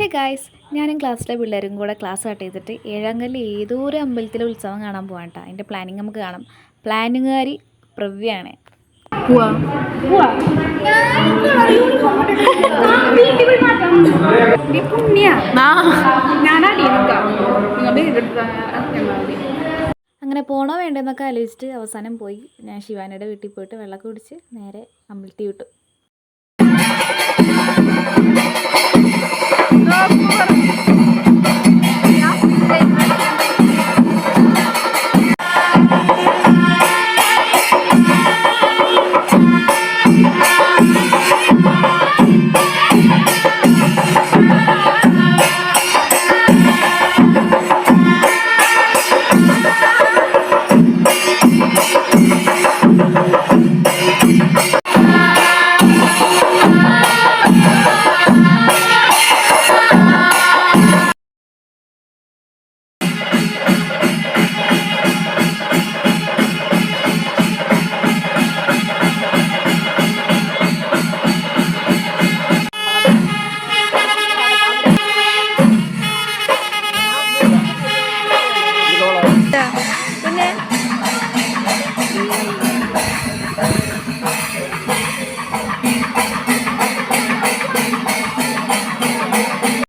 Hey guys, ഞാനും ക്ലാസ്സിലെ പിള്ളേരും കൂടെ ക്ലാസ് കട്ട് ചെയ്തിട്ട് ഏഴാങ്കല്ലിൽ ഏതോ ഒരു അമ്പലത്തിലെ ഉത്സവം കാണാൻ പോകാൻ കേട്ടോ. അതിൻ്റെ പ്ലാനിങ് നമുക്ക് കാണാം. പ്ലാനിങ്ങുകാരി പ്രവ്യാണ്. അങ്ങനെ പോണോ വേണ്ടെന്നൊക്കെ ആലോചിച്ചിട്ട് അവസാനം പോയി. ഞാൻ ശിവാനിയുടെ വീട്ടിൽ പോയിട്ട് വെള്ളമൊക്കെ കുടിച്ച് നേരെ അമ്പലത്തിൽ വിട്ടു.